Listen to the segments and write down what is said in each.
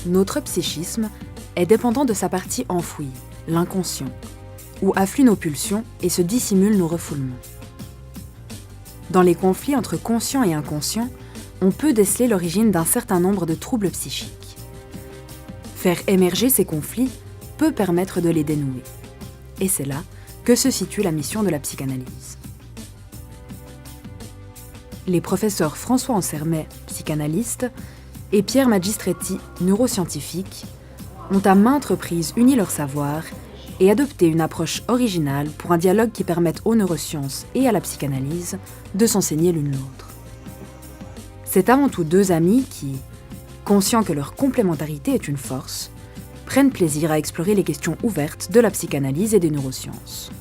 notre psychisme est dépendant de sa partie enfouie, l'inconscient, où affluent nos pulsions et se dissimulent nos refoulements. Dans les conflits entre conscient et inconscient, on peut déceler l'origine d'un certain nombre de troubles psychiques. Faire émerger ces conflits peut permettre de les dénouer. Et c'est là que se situe la mission de la psychanalyse. Les professeurs François Ansermet, psychanalyste, et Pierre Magistretti, neuroscientifique, ont à maintes reprises uni leur savoir et adopté une approche originale pour un dialogue qui permette aux neurosciences et à la psychanalyse de s'enseigner l'une l'autre. C'est avant tout deux amis qui, conscients que leur complémentarité est une force, prennent plaisir à explorer les questions ouvertes de la psychanalyse et des neurosciences.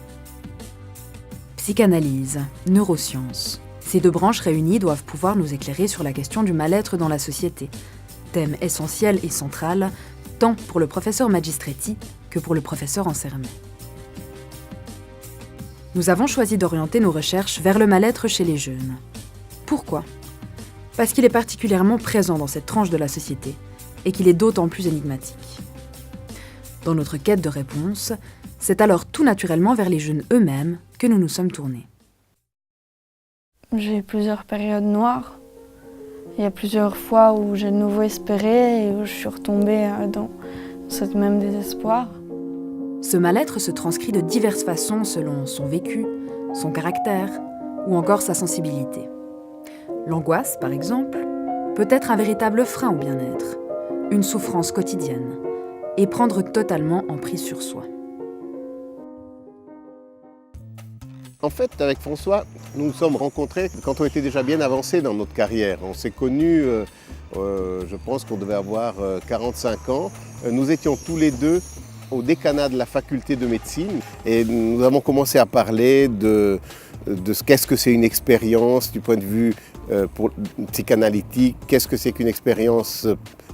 Psychanalyse, neurosciences. Ces deux branches réunies doivent pouvoir nous éclairer sur la question du mal-être dans la société, thème essentiel et central tant pour le professeur Magistretti que pour le professeur Ansermet. Nous avons choisi d'orienter nos recherches vers le mal-être chez les jeunes. Pourquoi ? Parce qu'il est particulièrement présent dans cette tranche de la société et qu'il est d'autant plus énigmatique. Dans notre quête de réponse, c'est alors tout naturellement vers les jeunes eux-mêmes que nous nous sommes tournés. J'ai eu plusieurs périodes noires. Il y a plusieurs fois où j'ai de nouveau espéré et où je suis retombée dans ce même désespoir. Ce mal-être se transcrit de diverses façons selon son vécu, son caractère ou encore sa sensibilité. L'angoisse, par exemple, peut être un véritable frein au bien-être, une souffrance quotidienne, et prendre totalement emprise sur soi. En fait, avec François, nous nous sommes rencontrés quand on était déjà bien avancé dans notre carrière. On s'est connus, je pense qu'on devait avoir 45 ans. Nous étions tous les deux au décanat de la faculté de médecine et nous avons commencé à parler de ce qu'est-ce que c'est une expérience du point de vue psychanalytique, qu'est-ce que c'est qu'une expérience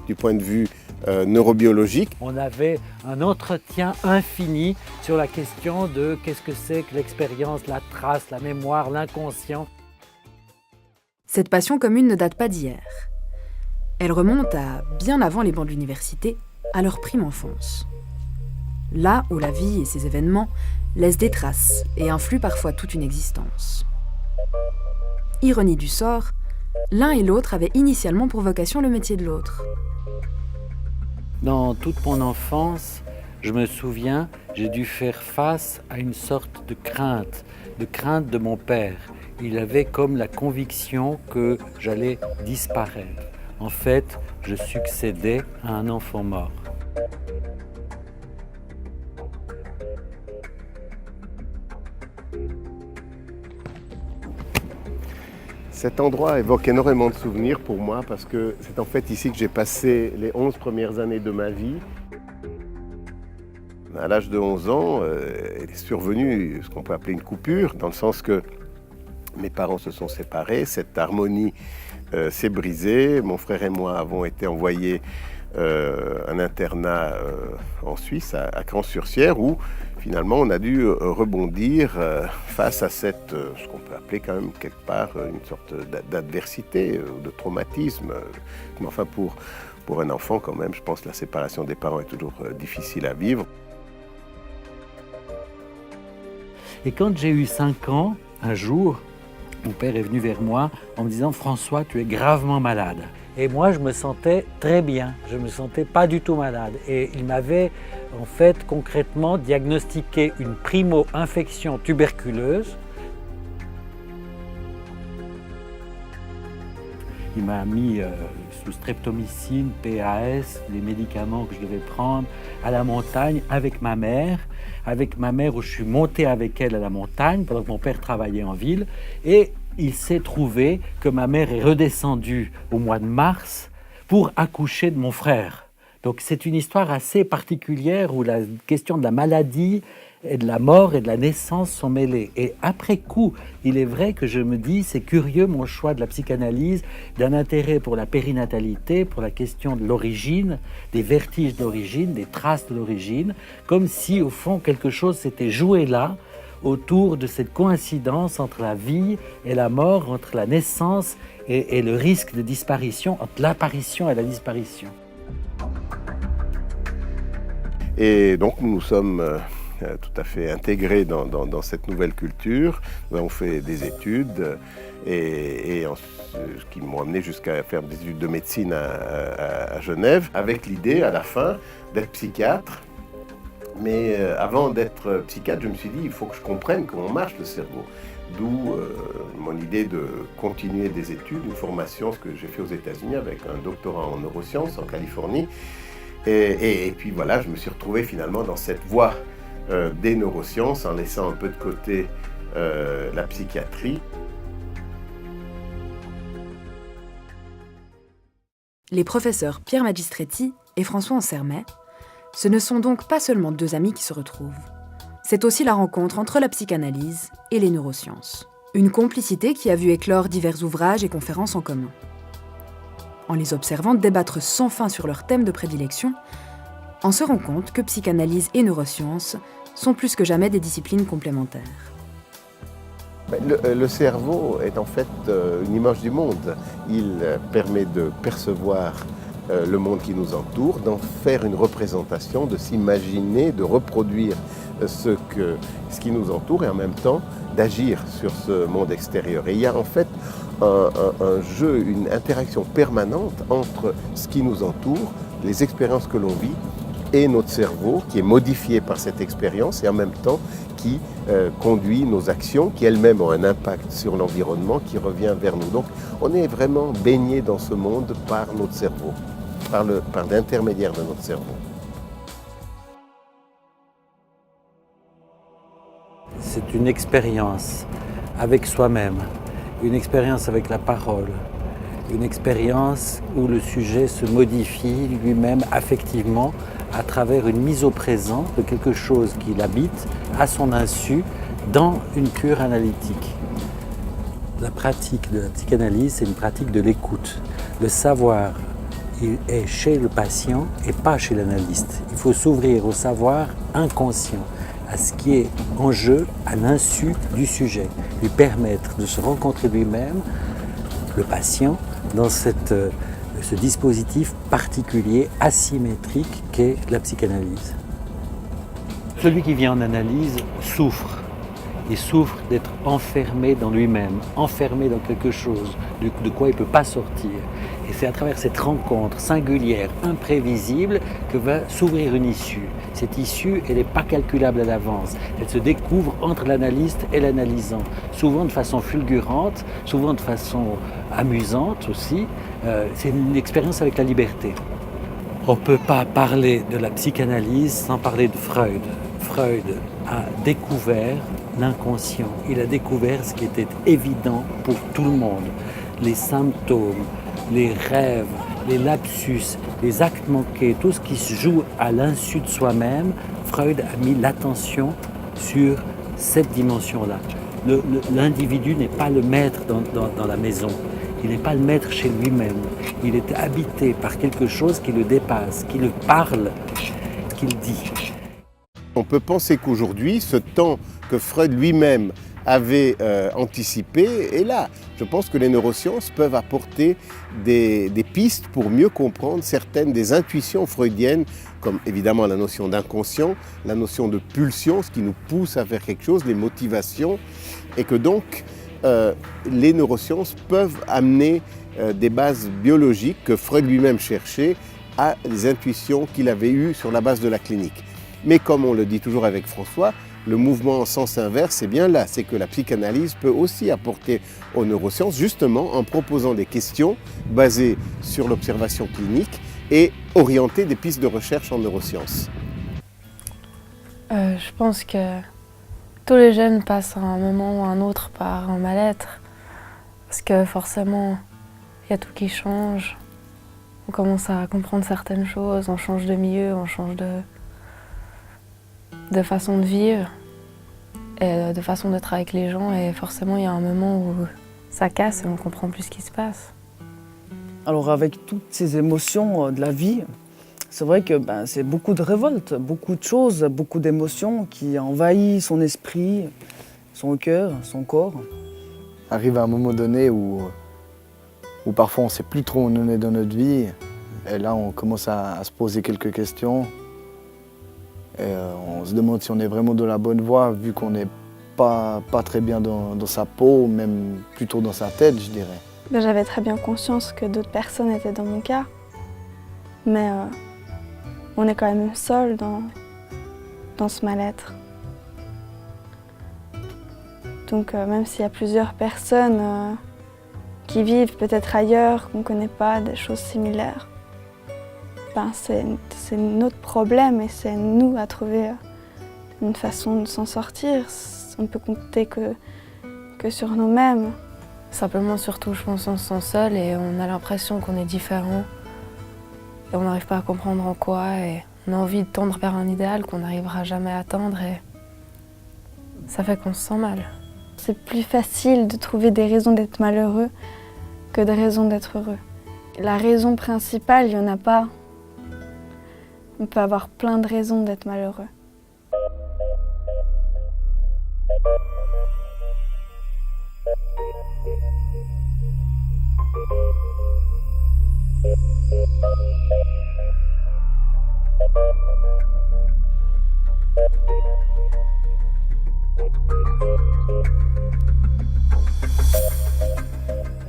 du point de vue neurobiologique. On avait un entretien infini sur la question de qu'est-ce que c'est que l'expérience, la trace, la mémoire, l'inconscient. Cette passion commune ne date pas d'hier. Elle remonte à bien avant les bancs de l'université, à leur prime enfance. Là où la vie et ses événements laissent des traces et influent parfois toute une existence. Ironie du sort, l'un et l'autre avaient initialement pour vocation le métier de l'autre. Dans toute mon enfance, je me souviens, j'ai dû faire face à une sorte de crainte de mon père. Il avait comme la conviction que j'allais disparaître. En fait, je succédais à un enfant mort. Cet endroit évoque énormément de souvenirs pour moi parce que c'est en fait ici que j'ai passé les 11 premières années de ma vie. À l'âge de 11 ans, il est survenu ce qu'on peut appeler une coupure, dans le sens que mes parents se sont séparés, cette harmonie s'est brisée. Mon frère et moi avons été envoyés à un internat en Suisse, à Cran-sur-Sierre, où finalement on a dû rebondir face à cette, ce qu'on peut appeler quand même quelque part une sorte d'adversité, de traumatisme. Mais enfin pour un enfant quand même, je pense que la séparation des parents est toujours difficile à vivre. Et quand j'ai eu 5 ans, un jour, mon père est venu vers moi en me disant « François, tu es gravement malade ». Et moi, je me sentais très bien, je ne me sentais pas du tout malade. Et il m'avait en fait concrètement diagnostiqué une primo-infection tuberculeuse. Il m'a mis sous streptomycine, PAS, les médicaments que je devais prendre à la montagne avec ma mère où je suis monté avec elle à la montagne pendant que mon père travaillait en ville. Et il s'est trouvé que ma mère est redescendue au mois de mars pour accoucher de mon frère. Donc c'est une histoire assez particulière où la question de la maladie et de la mort et de la naissance sont mêlées. Et après coup, il est vrai que je me dis, c'est curieux mon choix de la psychanalyse, d'un intérêt pour la périnatalité, pour la question de l'origine, des vertiges d'origine, des traces de l'origine, comme si au fond quelque chose s'était joué là, autour de cette coïncidence entre la vie et la mort, entre la naissance et le risque de disparition, entre l'apparition et la disparition. Et donc nous sommes tout à fait intégrés dans cette nouvelle culture. Nous avons fait des études qui m'ont amené jusqu'à faire des études de médecine à Genève, avec l'idée à la fin d'être psychiatre. Mais avant d'être psychiatre, je me suis dit, il faut que je comprenne comment marche le cerveau. D'où mon idée de continuer des études, une formation, ce que j'ai fait aux États-Unis avec un doctorat en neurosciences en Californie. Et puis voilà, je me suis retrouvé finalement dans cette voie des neurosciences en laissant un peu de côté la psychiatrie. Les professeurs Pierre Magistretti et François Ansermet, ce ne sont donc pas seulement deux amis qui se retrouvent. C'est aussi la rencontre entre la psychanalyse et les neurosciences. Une complicité qui a vu éclore divers ouvrages et conférences en commun. En les observant débattre sans fin sur leurs thèmes de prédilection, on se rend compte que psychanalyse et neurosciences sont plus que jamais des disciplines complémentaires. Le cerveau est en fait une image du monde. Il permet de percevoir le monde qui nous entoure, d'en faire une représentation, de s'imaginer, de reproduire ce qui nous entoure et en même temps d'agir sur ce monde extérieur. Et il y a en fait un jeu, une interaction permanente entre ce qui nous entoure, les expériences que l'on vit et notre cerveau qui est modifié par cette expérience et en même temps qui conduit nos actions, qui elles-mêmes ont un impact sur l'environnement qui revient vers nous. Donc on est vraiment baigné dans ce monde par notre cerveau, par l'intermédiaire de notre cerveau. C'est une expérience avec soi-même, une expérience avec la parole, une expérience où le sujet se modifie lui-même affectivement à travers une mise au présent de quelque chose qui l'habite à son insu dans une cure analytique. La pratique de la psychanalyse, c'est une pratique de l'écoute. Le savoir il est chez le patient et pas chez l'analyste. Il faut s'ouvrir au savoir inconscient, à ce qui est en jeu à l'insu du sujet, lui permettre de se rencontrer lui-même, le patient, dans ce dispositif particulier, asymétrique qu'est la psychanalyse. Celui qui vient en analyse souffre. Il souffre d'être enfermé dans lui-même, enfermé dans quelque chose de quoi il ne peut pas sortir. Et c'est à travers cette rencontre singulière, imprévisible, que va s'ouvrir une issue. Cette issue, elle n'est pas calculable à l'avance. Elle se découvre entre l'analyste et l'analysant, souvent de façon fulgurante, souvent de façon amusante aussi. C'est une expérience avec la liberté. On ne peut pas parler de la psychanalyse sans parler de Freud. Freud a découvert l'inconscient. Il a découvert ce qui était évident pour tout le monde. Les symptômes, les rêves, les lapsus, les actes manqués, tout ce qui se joue à l'insu de soi-même, Freud a mis l'attention sur cette dimension-là. L'individu n'est pas le maître dans la maison. Il n'est pas le maître chez lui-même. Il est habité par quelque chose qui le dépasse, qui le parle, qu'il dit. On peut penser qu'aujourd'hui, ce temps que Freud lui-même avait anticipé est là. Je pense que les neurosciences peuvent apporter des pistes pour mieux comprendre certaines des intuitions freudiennes, comme évidemment la notion d'inconscient, la notion de pulsion, ce qui nous pousse à faire quelque chose, les motivations, et que donc les neurosciences peuvent amener des bases biologiques que Freud lui-même cherchait à des intuitions qu'il avait eues sur la base de la clinique. Mais comme on le dit toujours avec François, le mouvement en sens inverse, c'est bien là, c'est que la psychanalyse peut aussi apporter aux neurosciences, justement en proposant des questions basées sur l'observation clinique et orienter des pistes de recherche en neurosciences. Je pense que tous les jeunes passent à un moment ou à un autre par un mal-être, parce que forcément, il y a tout qui change. On commence à comprendre certaines choses, on change de milieu, on change de façon de vivre et de façon d'être avec les gens, et forcément il y a un moment où ça casse et on ne comprend plus ce qui se passe. Alors avec toutes ces émotions de la vie, c'est vrai que c'est beaucoup de révolte, beaucoup de choses, beaucoup d'émotions qui envahissent son esprit, son cœur, son corps. Arrive à un moment donné où parfois on ne sait plus trop où on est dans notre vie, et là on commence à se poser quelques questions. Et on se demande si on est vraiment dans la bonne voie, vu qu'on n'est pas très bien dans sa peau, même plutôt dans sa tête, je dirais. J'avais très bien conscience que d'autres personnes étaient dans mon cas, mais on est quand même seul dans ce mal-être. Donc même s'il y a plusieurs personnes qui vivent peut-être ailleurs, qu'on ne connaît pas, des choses similaires, c'est notre problème et c'est nous à trouver une façon de s'en sortir. On ne peut compter que sur nous-mêmes. Simplement, surtout, je pense qu'on se sent seul et on a l'impression qu'on est différent. Et on n'arrive pas à comprendre en quoi. Et on a envie de tendre vers un idéal qu'on n'arrivera jamais à atteindre. Et ça fait qu'on se sent mal. C'est plus facile de trouver des raisons d'être malheureux que des raisons d'être heureux. La raison principale, il n'y en a pas. On peut avoir plein de raisons d'être malheureux.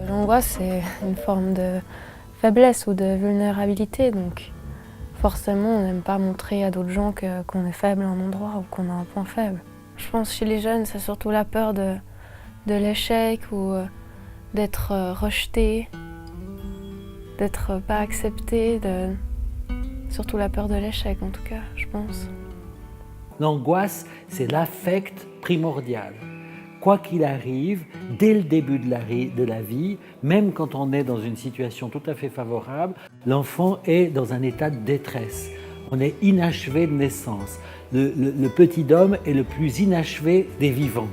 L'angoisse, c'est une forme de faiblesse ou de vulnérabilité, donc forcément, on n'aime pas montrer à d'autres gens qu'on est faible à un endroit ou qu'on a un point faible. Je pense que chez les jeunes, c'est surtout la peur de l'échec ou d'être rejeté, d'être pas accepté, surtout la peur de l'échec en tout cas, je pense. L'angoisse, c'est l'affect primordial. Quoi qu'il arrive, dès le début de la vie, même quand on est dans une situation tout à fait favorable, l'enfant est dans un état de détresse. On est inachevé de naissance. Le petit homme est le plus inachevé des vivants,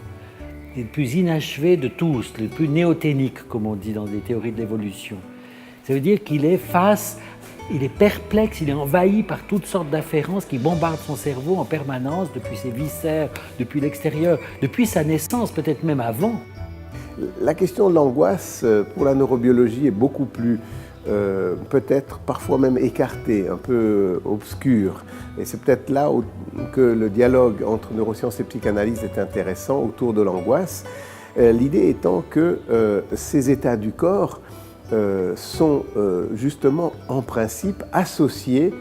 le plus inachevé de tous, le plus néoténique, comme on dit dans les théories de l'évolution. Ça veut dire qu'il est il est perplexe, il est envahi par toutes sortes d'afférences qui bombardent son cerveau en permanence, depuis ses viscères, depuis l'extérieur, depuis sa naissance, peut-être même avant. La question de l'angoisse pour la neurobiologie est beaucoup plus, peut-être parfois même écartée, un peu obscure. Et c'est peut-être là que le dialogue entre neurosciences et psychanalyse est intéressant autour de l'angoisse. L'idée étant que ces états du corps sont justement en principe associés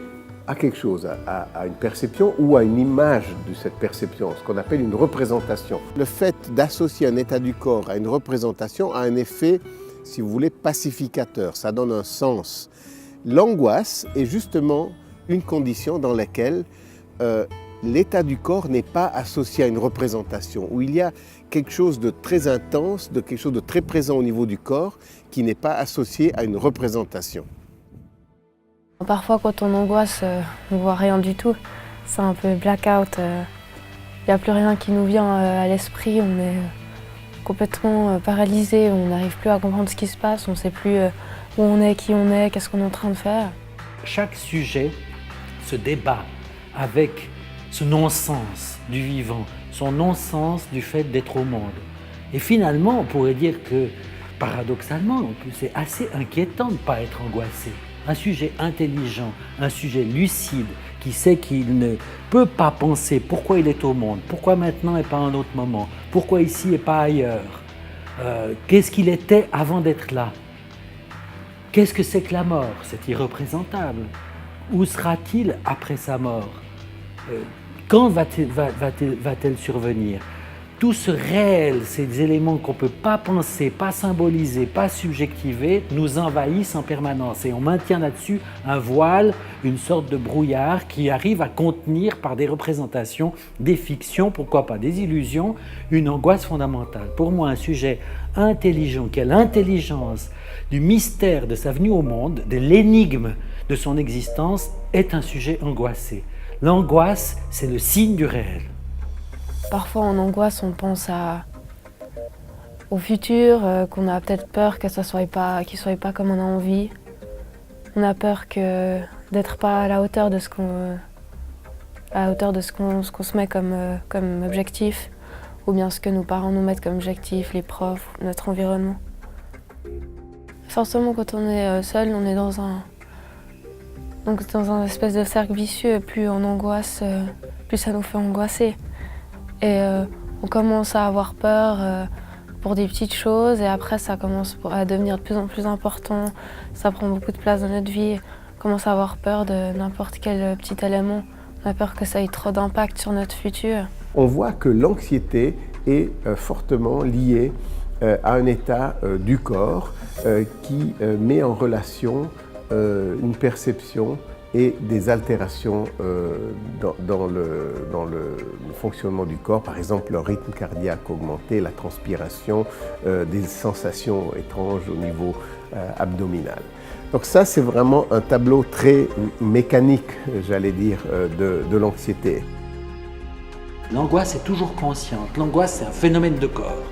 à quelque chose, à une perception ou à une image de cette perception, ce qu'on appelle une représentation. Le fait d'associer un état du corps à une représentation a un effet, si vous voulez, pacificateur, ça donne un sens. L'angoisse est justement une condition dans laquelle l'état du corps n'est pas associé à une représentation, où il y a quelque chose de très intense, de quelque chose de très présent au niveau du corps qui n'est pas associé à une représentation. Parfois, quand on angoisse, on ne voit rien du tout. C'est un peu blackout. Il n'y a plus rien qui nous vient à l'esprit. On est complètement paralysé. On n'arrive plus à comprendre ce qui se passe. On ne sait plus où on est, qui on est, qu'est-ce qu'on est en train de faire. Chaque sujet se débat avec ce non-sens du vivant, son non-sens du fait d'être au monde. Et finalement, on pourrait dire que, paradoxalement, c'est assez inquiétant de ne pas être angoissé. Un sujet intelligent, un sujet lucide, qui sait qu'il ne peut pas penser pourquoi il est au monde, pourquoi maintenant et pas à un autre moment, pourquoi ici et pas ailleurs, qu'est-ce qu'il était avant d'être là, qu'est-ce que c'est que la mort, c'est irreprésentable, où sera-t-il après sa mort, quand va-t-elle survenir? Tout ce réel, ces éléments qu'on ne peut pas penser, pas symboliser, pas subjectiver, nous envahissent en permanence. Et on maintient là-dessus un voile, une sorte de brouillard qui arrive à contenir par des représentations, des fictions, pourquoi pas des illusions, une angoisse fondamentale. Pour moi, un sujet intelligent, qui a l'intelligence du mystère de sa venue au monde, de l'énigme de son existence, est un sujet angoissé. L'angoisse, c'est le signe du réel. Parfois, en angoisse, on pense au futur, qu'on a peut-être peur que ça soit pas, qu'il ne soit pas comme on a envie. On a peur d'être pas à la hauteur de ce qu'on se met comme objectif, ou bien ce que nos parents nous mettent comme objectif, les profs, notre environnement. Forcément, quand on est seul, on est dans un espèce de cercle vicieux. Plus on angoisse, plus ça nous fait angoisser. Et on commence à avoir peur pour des petites choses et après ça commence à devenir de plus en plus important. Ça prend beaucoup de place dans notre vie. On commence à avoir peur de n'importe quel petit élément. On a peur que ça ait trop d'impact sur notre futur. On voit que l'anxiété est fortement liée à un état du corps qui met en relation une perception et des altérations dans le fonctionnement du corps, par exemple le rythme cardiaque augmenté, la transpiration, des sensations étranges au niveau abdominal. Donc ça, c'est vraiment un tableau très mécanique, j'allais dire, de l'anxiété. L'angoisse est toujours consciente. L'angoisse, c'est un phénomène de corps.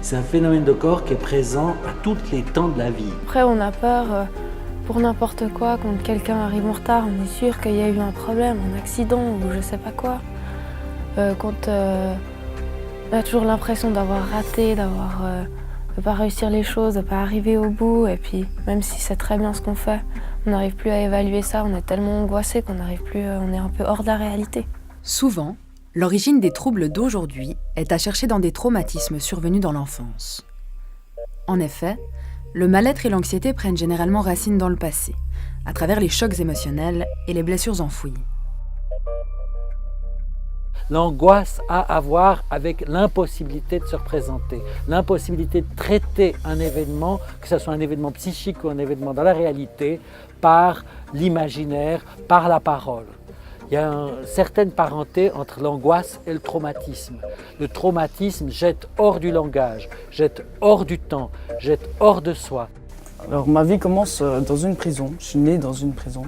C'est un phénomène de corps qui est présent à tous les temps de la vie. Après, on a peur pour n'importe quoi, quand quelqu'un arrive en retard, on est sûr qu'il y a eu un problème, un accident ou je sais pas quoi. Quand on a toujours l'impression d'avoir raté, de ne pas réussir les choses, de ne pas arriver au bout. Et puis, même si c'est très bien ce qu'on fait, on n'arrive plus à évaluer ça. On est tellement angoissé qu'on n'arrive plus, on est un peu hors de la réalité. Souvent, l'origine des troubles d'aujourd'hui est à chercher dans des traumatismes survenus dans l'enfance. En effet, le mal-être et l'anxiété prennent généralement racine dans le passé, à travers les chocs émotionnels et les blessures enfouies. L'angoisse a à voir avec l'impossibilité de se représenter, l'impossibilité de traiter un événement, que ce soit un événement psychique ou un événement dans la réalité, par l'imaginaire, par la parole. Il y a une certaine parenté entre l'angoisse et le traumatisme. Le traumatisme jette hors du langage, jette hors du temps, jette hors de soi. Alors ma vie commence dans une prison. Je suis né dans une prison.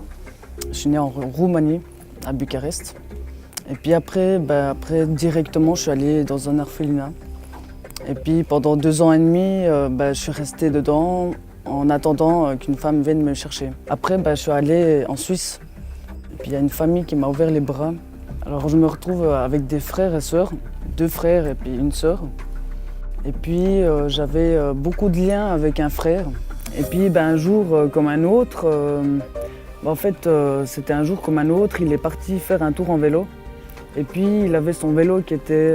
Je suis né en Roumanie, à Bucarest. Et puis après, directement, je suis allé dans un orphelinat. Et puis pendant 2 ans et demi, je suis resté dedans en attendant qu'une femme vienne me chercher. Après, je suis allé en Suisse. Et puis il y a une famille qui m'a ouvert les bras. Alors je me retrouve avec des frères et sœurs, 2 frères et puis une sœur. Et puis j'avais beaucoup de liens avec un frère. Et puis un jour comme un autre, c'était un jour comme un autre, il est parti faire un tour en vélo. Et puis il avait son vélo qui était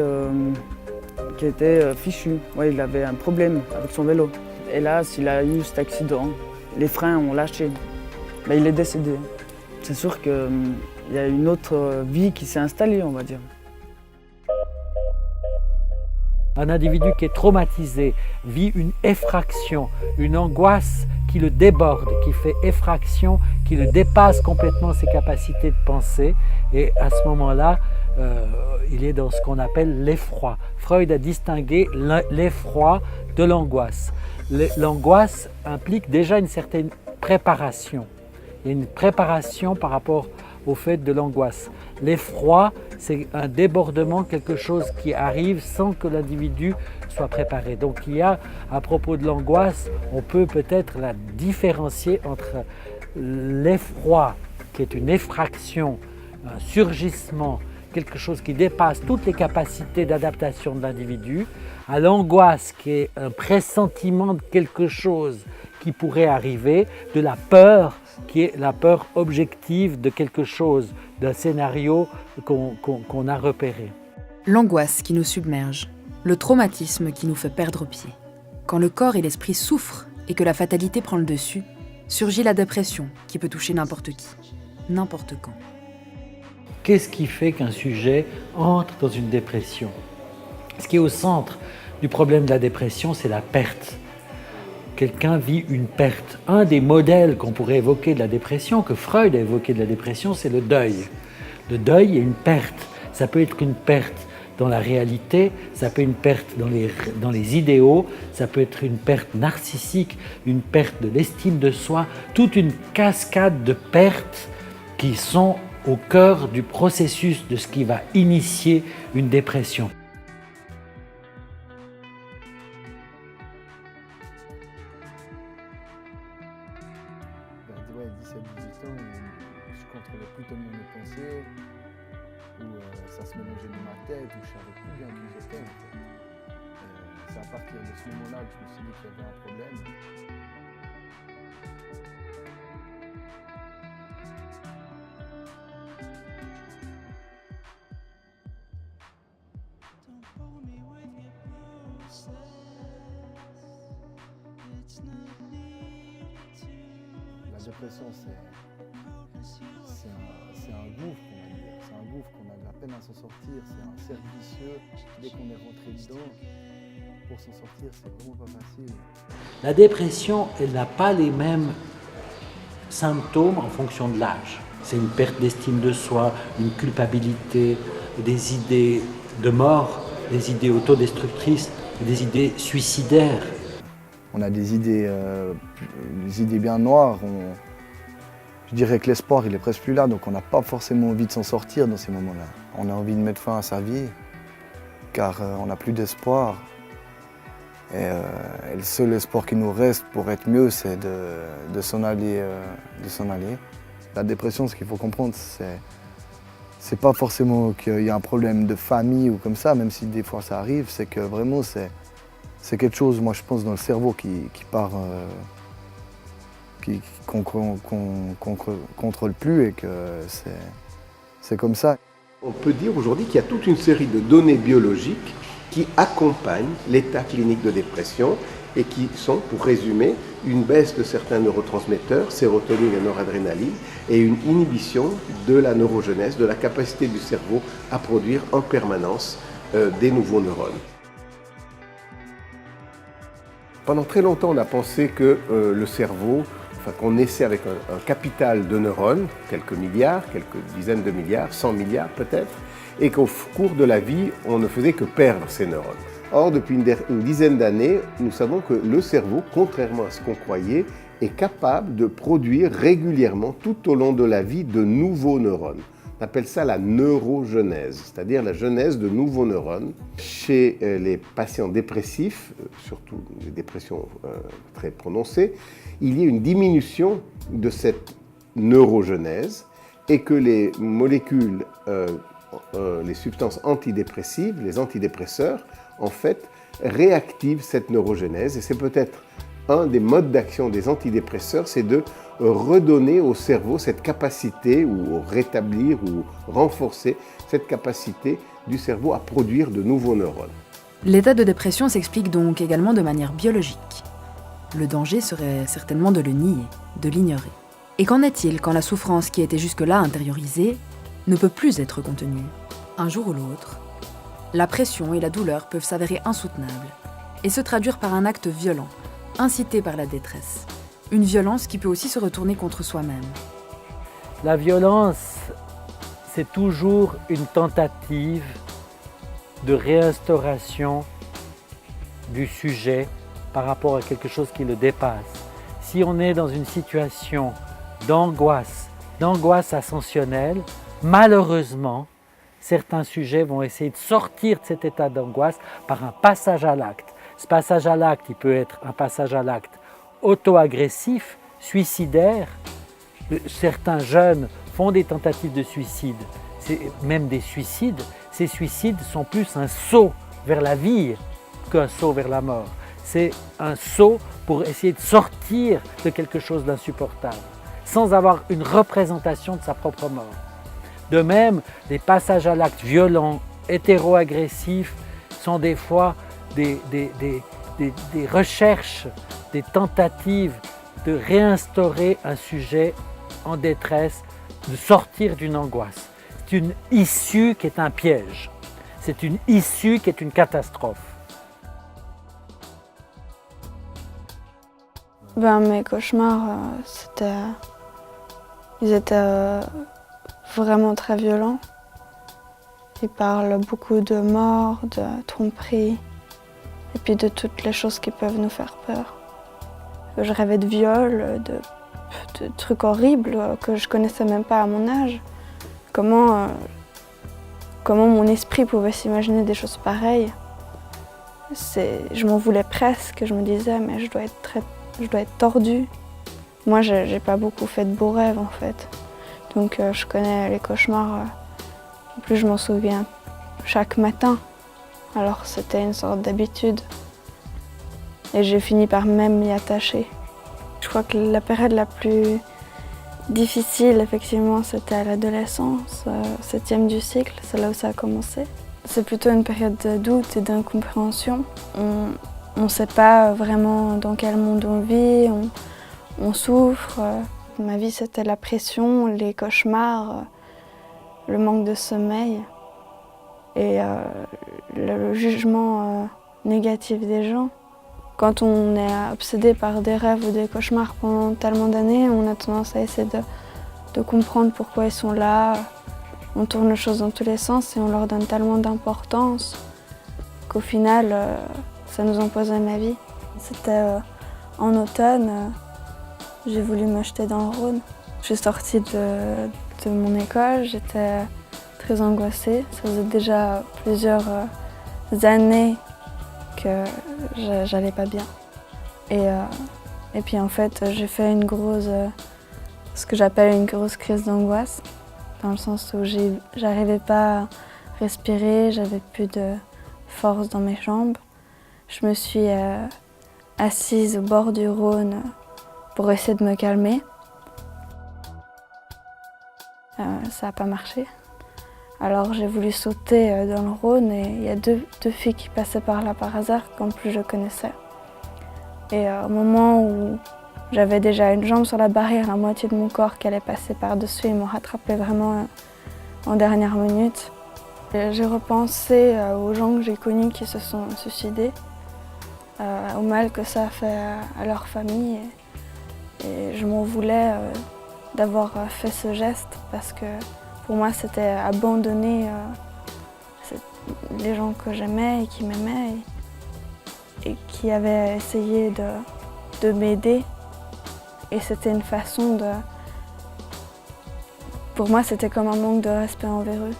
fichu. Ouais, il avait un problème avec son vélo. Et là, s'il a eu cet accident, les freins ont lâché. Il est décédé. C'est sûr qu'il y a une autre vie qui s'est installée, on va dire. Un individu qui est traumatisé vit une effraction, une angoisse qui le déborde, qui fait effraction, qui le dépasse complètement ses capacités de penser. Et à ce moment-là, il est dans ce qu'on appelle l'effroi. Freud a distingué l'effroi de l'angoisse. L'angoisse implique déjà une certaine préparation. Il y a une préparation par rapport au fait de l'angoisse. L'effroi, c'est un débordement, quelque chose qui arrive sans que l'individu soit préparé. Donc il y a, à propos de l'angoisse, on peut peut-être la différencier entre l'effroi, qui est une effraction, un surgissement, quelque chose qui dépasse toutes les capacités d'adaptation de l'individu, à l'angoisse qui est un pressentiment de quelque chose qui pourrait arriver, de la peur qui est la peur objective de quelque chose, d'un scénario qu'on a repéré. L'angoisse qui nous submerge, le traumatisme qui nous fait perdre pied. Quand le corps et l'esprit souffrent et que la fatalité prend le dessus, surgit la dépression qui peut toucher n'importe qui, n'importe quand. Qu'est-ce qui fait qu'un sujet entre dans une dépression? Ce qui est au centre du problème de la dépression, c'est la perte. Quelqu'un vit une perte. Un des modèles qu'on pourrait évoquer de la dépression, que Freud a évoqué de la dépression, c'est le deuil. Le deuil est une perte. Ça peut être une perte dans la réalité, ça peut être une perte dans les idéaux, ça peut être une perte narcissique, une perte de l'estime de soi, toute une cascade de pertes qui sont au cœur du processus de ce qui va initier une dépression. Ouais, 17-18 ans, je contrôlais plus tellement mes pensées, où ça se mélangeait dans ma tête, où je savais plus bien qui j'étais. C'est à partir de ce moment-là que je me suis dit qu'il y avait un problème. La dépression, c'est un gouffre, on va dire. C'est un gouffre qu'on a de la peine à s'en sortir. C'est un cercle vicieux. Dès qu'on est rentré dedans, pour s'en sortir, c'est vraiment pas facile. La dépression, elle n'a pas les mêmes symptômes en fonction de l'âge. C'est une perte d'estime de soi, une culpabilité, des idées de mort, des idées autodestructrices, des idées suicidaires. On a des idées bien noires. Je dirais que l'espoir, il est presque plus là, donc on n'a pas forcément envie de s'en sortir dans ces moments-là. On a envie de mettre fin à sa vie, car on n'a plus d'espoir. Et le seul espoir qui nous reste pour être mieux, c'est de s'en aller. La dépression, ce qu'il faut comprendre, c'est pas forcément qu'il y a un problème de famille ou comme ça, même si des fois ça arrive, c'est que vraiment c'est quelque chose, moi je pense, dans le cerveau qui part, qu'on contrôle plus et que c'est comme ça. On peut dire aujourd'hui qu'il y a toute une série de données biologiques qui accompagnent l'état clinique de dépression et qui sont, pour résumer, une baisse de certains neurotransmetteurs, sérotonine et noradrénaline, et une inhibition de la neurogenèse, de la capacité du cerveau à produire en permanence des nouveaux neurones. Pendant très longtemps, on a pensé que le cerveau, qu'on naissait avec un capital de neurones, quelques milliards, quelques dizaines de milliards, 100 milliards peut-être, et qu'au cours de la vie, on ne faisait que perdre ces neurones. Or, depuis une dizaine d'années, nous savons que le cerveau, contrairement à ce qu'on croyait, est capable de produire régulièrement, tout au long de la vie, de nouveaux neurones. On appelle ça la neurogenèse, c'est-à-dire la genèse de nouveaux neurones. Chez les patients dépressifs, surtout les dépressions très prononcées, il y a une diminution de cette neurogenèse et que les molécules, les substances antidépressives, les antidépresseurs, en fait, réactivent cette neurogenèse. Et c'est peut-être un des modes d'action des antidépresseurs, c'est de redonner au cerveau cette capacité, ou rétablir ou renforcer cette capacité du cerveau à produire de nouveaux neurones. L'état de dépression s'explique donc également de manière biologique. Le danger serait certainement de le nier, de l'ignorer. Et qu'en est-il quand la souffrance qui était jusque-là intériorisée ne peut plus être contenue ? Un jour ou l'autre, la pression et la douleur peuvent s'avérer insoutenables et se traduire par un acte violent, incité par la détresse. Une violence qui peut aussi se retourner contre soi-même. La violence, c'est toujours une tentative de réinstauration du sujet par rapport à quelque chose qui le dépasse. Si on est dans une situation d'angoisse ascensionnelle, malheureusement, certains sujets vont essayer de sortir de cet état d'angoisse par un passage à l'acte. Ce passage à l'acte, il peut être un passage à l'acte auto-agressif, suicidaire. Certains jeunes font des tentatives de suicide, même des suicides. Ces suicides sont plus un saut vers la vie qu'un saut vers la mort. C'est un saut pour essayer de sortir de quelque chose d'insupportable, sans avoir une représentation de sa propre mort. De même, les passages à l'acte violents, hétéro-agressifs, sont des fois des recherches, des tentatives de réinstaurer un sujet en détresse, de sortir d'une angoisse. C'est une issue qui est un piège. C'est une issue qui est une catastrophe. Mes cauchemars, ils étaient vraiment très violents. Ils parlent beaucoup de mort, de tromperie, et puis de toutes les choses qui peuvent nous faire peur. Je rêvais de viols, de trucs horribles que je connaissais même pas à mon âge. Comment mon esprit pouvait s'imaginer des choses pareilles. Je m'en voulais presque, je me disais mais je dois être tordue. Moi j'ai pas beaucoup fait de beaux rêves en fait. Donc je connais les cauchemars, en plus je m'en souviens chaque matin. Alors c'était une sorte d'habitude. Et j'ai fini par même m'y attacher. Je crois que la période la plus difficile, effectivement, c'était à l'adolescence, 7e du cycle, c'est là où ça a commencé. C'est plutôt une période de doute et d'incompréhension. On ne sait pas vraiment dans quel monde on vit, on souffre. Ma vie, c'était la pression, les cauchemars, le manque de sommeil et le jugement négatif des gens. Quand on est obsédé par des rêves ou des cauchemars pendant tellement d'années, on a tendance à essayer de comprendre pourquoi ils sont là. On tourne les choses dans tous les sens et on leur donne tellement d'importance qu'au final, ça nous empoisonne la vie. C'était en automne, j'ai voulu me jeter dans le Rhône. Je suis sortie de mon école, j'étais très angoissée. Ça faisait déjà plusieurs années que j'allais pas bien. Et puis en fait, j'ai fait ce que j'appelle une grosse crise d'angoisse, dans le sens où j'arrivais pas à respirer, j'avais plus de force dans mes jambes. Je me suis assise au bord du Rhône pour essayer de me calmer. Ça n'a pas marché. Alors j'ai voulu sauter dans le Rhône et il y a deux filles qui passaient par là par hasard qu'en plus je connaissais. Et au moment où j'avais déjà une jambe sur la barrière, la moitié de mon corps qui allait passer par-dessus, ils m'ont rattrapé vraiment en dernière minute. J'ai repensé aux gens que j'ai connus qui se sont suicidés, au mal que ça a fait à leur famille. Et je m'en voulais d'avoir fait ce geste parce que pour moi c'était abandonner les gens que j'aimais et qui m'aimaient et qui avaient essayé de m'aider. Et c'était une façon de... Pour moi, c'était comme un manque de respect envers eux.